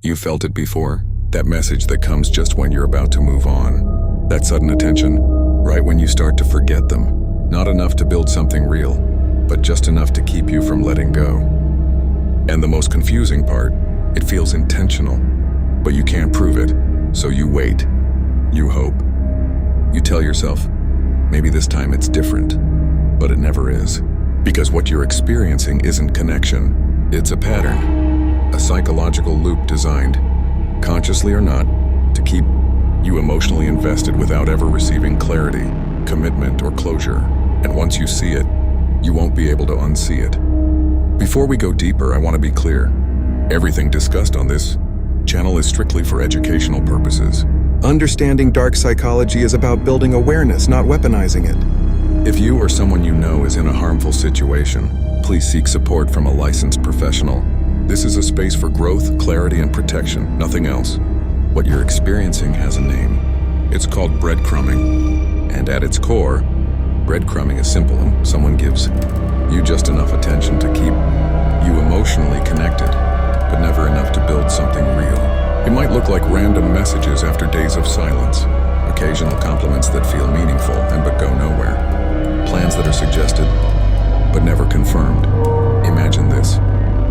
You felt it before? That message that comes just when you're about to move on. That sudden attention, right when you start to forget them. Not enough to build something real, but just enough to keep you from letting go. And the most confusing part, it feels intentional, but you can't prove it, so you wait. You hope. You tell yourself, maybe this time it's different, but it never is. Because what you're experiencing isn't connection, it's a pattern, a psychological loop designed, consciously or not, to keep you emotionally invested without ever receiving clarity, commitment, or closure. And once you see it, you won't be able to unsee it. Before we go deeper, I want to be clear. Everything discussed on this channel is strictly for educational purposes. Understanding dark psychology is about building awareness, not weaponizing it. If you or someone you know is in a harmful situation, please seek support from a licensed professional. This is a space for growth, clarity, and protection, nothing else. What you're experiencing has a name. It's called breadcrumbing. And at its core, breadcrumbing is simple and someone gives you just enough attention to keep you emotionally connected, but never enough to build something real. It might look like random messages after days of silence, occasional compliments that feel meaningful and but go nowhere, plans that are suggested but never confirmed. Imagine this.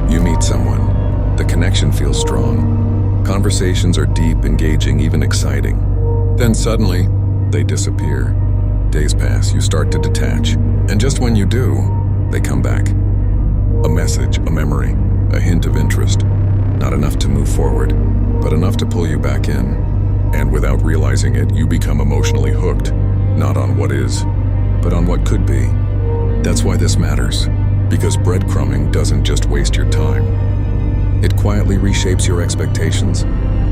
You meet someone. The connection feels strong. Conversations are deep, engaging, even exciting. Then suddenly, they disappear. Days pass, you start to detach. And just when you do, they come back. A message, a memory, a hint of interest. Not enough to move forward, but enough to pull you back in. And without realizing it, you become emotionally hooked, not on what is, but on what could be. That's why this matters, because breadcrumbing doesn't just waste your time. It quietly reshapes your expectations,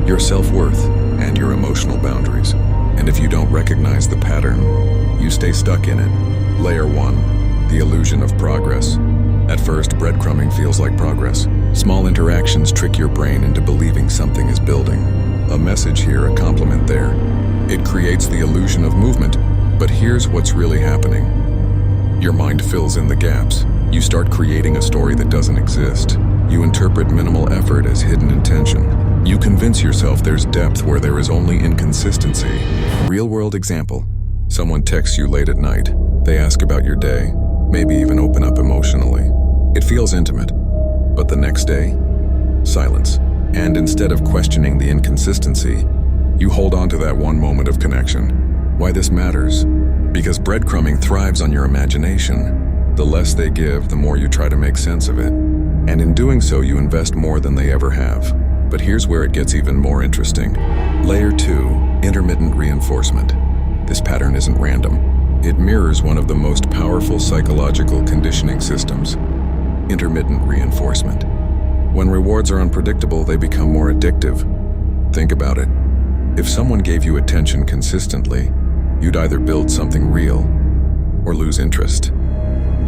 your self-worth, and your emotional boundaries. And if you don't recognize the pattern, you stay stuck in it. Layer 1, the illusion of progress. At first, breadcrumbing feels like progress. Small interactions trick your brain into believing something is building. A message here, a compliment there. It creates the illusion of movement, but here's what's really happening. Your mind fills in the gaps. You start creating a story that doesn't exist. You interpret minimal effort as hidden intention. You convince yourself there's depth where there is only inconsistency. Real-world example. Someone texts you late at night. They ask about your day, maybe even open up emotionally. It feels intimate. But the next day, silence. And instead of questioning the inconsistency, you hold on to that one moment of connection. Why this matters? Because breadcrumbing thrives on your imagination. The less they give, the more you try to make sense of it. And in doing so, you invest more than they ever have. But here's where it gets even more interesting. Layer 2, intermittent reinforcement. This pattern isn't random. It mirrors one of the most powerful psychological conditioning systems, intermittent reinforcement. When rewards are unpredictable, they become more addictive. Think about it. If someone gave you attention consistently, you'd either build something real or lose interest.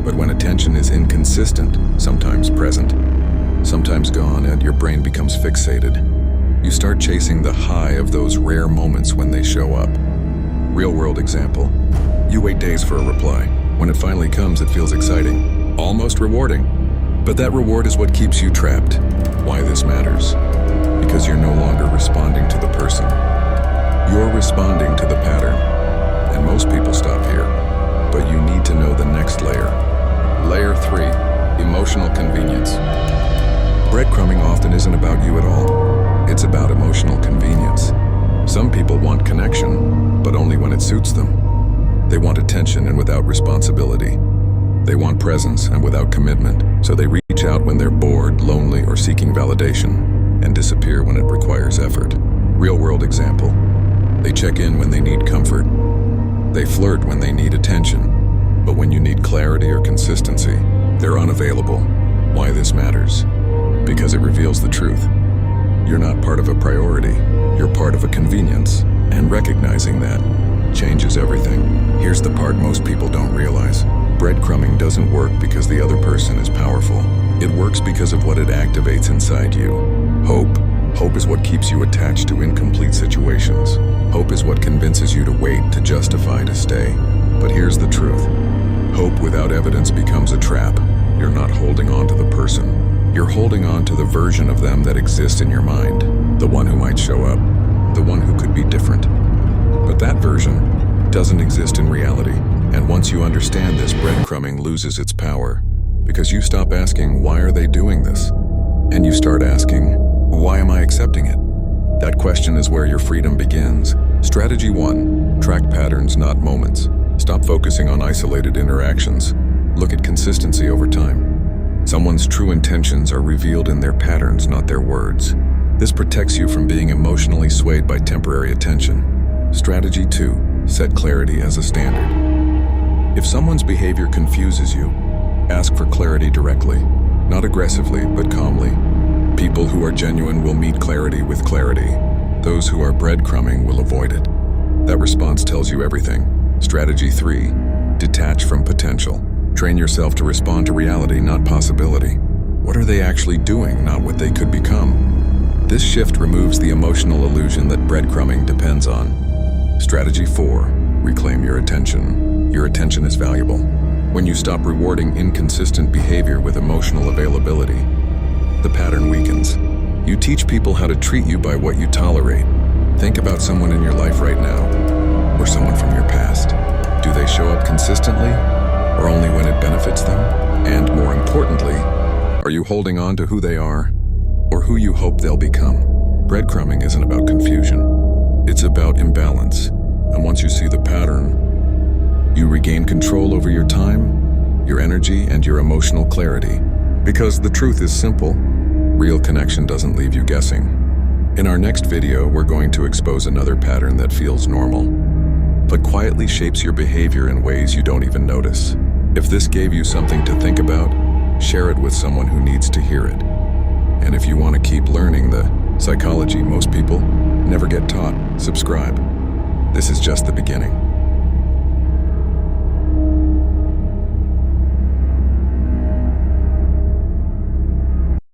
But when attention is inconsistent, sometimes present, sometimes gone, and your brain becomes fixated, you start chasing the high of those rare moments when they show up. Real-world example. You wait days for a reply. When it finally comes, it feels exciting, almost rewarding. But that reward is what keeps you trapped. Why this matters? Because you're no longer responding to the person. You're responding to the pattern. And most people stop here. But you need to know the next layer. Layer 3, emotional convenience. Breadcrumbing often isn't about you at all. It's about emotional convenience. Some people want connection, but only when it suits them. They want attention and without responsibility. They want presence and without commitment, so they reach out when they're bored, lonely, or seeking validation, and disappear when it requires effort. Real-world example. They check in when they need comfort. They flirt when they need attention, but when you need clarity or consistency, they're unavailable. Why this matters? Because it reveals the truth. You're not part of a priority, you're part of a convenience, and recognizing that changes everything. Here's the part most people don't realize. Breadcrumbing doesn't work because the other person is powerful. It works because of what it activates inside you. Hope. Hope is what keeps you attached to incomplete situations. Hope is what convinces you to wait, to justify, to stay. But here's the truth. Hope without evidence becomes a trap. You're not holding on to the person. You're holding on to the version of them that exists in your mind. the one who might show up, the one who could be different. But that version doesn't exist in reality, and once you understand this, breadcrumbing loses its power, because you stop asking, why are they doing this? And you start asking, why am I accepting it? That question is where your freedom begins. Strategy 1, track patterns, not moments. Stop focusing on isolated interactions. Look at consistency over time. Someone's true intentions are revealed in their patterns, not their words. This protects you from being emotionally swayed by temporary attention. Strategy 2, set clarity as a standard. If someone's behavior confuses you, ask for clarity directly, not aggressively, but calmly. People who are genuine will meet clarity with clarity. Those who are breadcrumbing will avoid it. That response tells you everything. Strategy 3, detach from potential. Train yourself to respond to reality, not possibility. What are they actually doing, not what they could become? This shift removes the emotional illusion that breadcrumbing depends on. Strategy 4, reclaim your attention. Your attention is valuable. When you stop rewarding inconsistent behavior with emotional availability, the pattern weakens. You teach people how to treat you by what you tolerate. Think about someone in your life right now, or someone from your past. Do they show up consistently, or only when it benefits them? And more importantly, are you holding on to who they are, or who you hope they'll become? Breadcrumbing isn't about confusion. It's about imbalance. And once you see the pattern, you regain control over your time, your energy, and your emotional clarity. Because the truth is simple, real connection doesn't leave you guessing. In our next video, we're going to expose another pattern that feels normal, but quietly shapes your behavior in ways you don't even notice. If this gave you something to think about, share it with someone who needs to hear it. And if you want to keep learning the psychology most people never get taught, subscribe. This is just the beginning.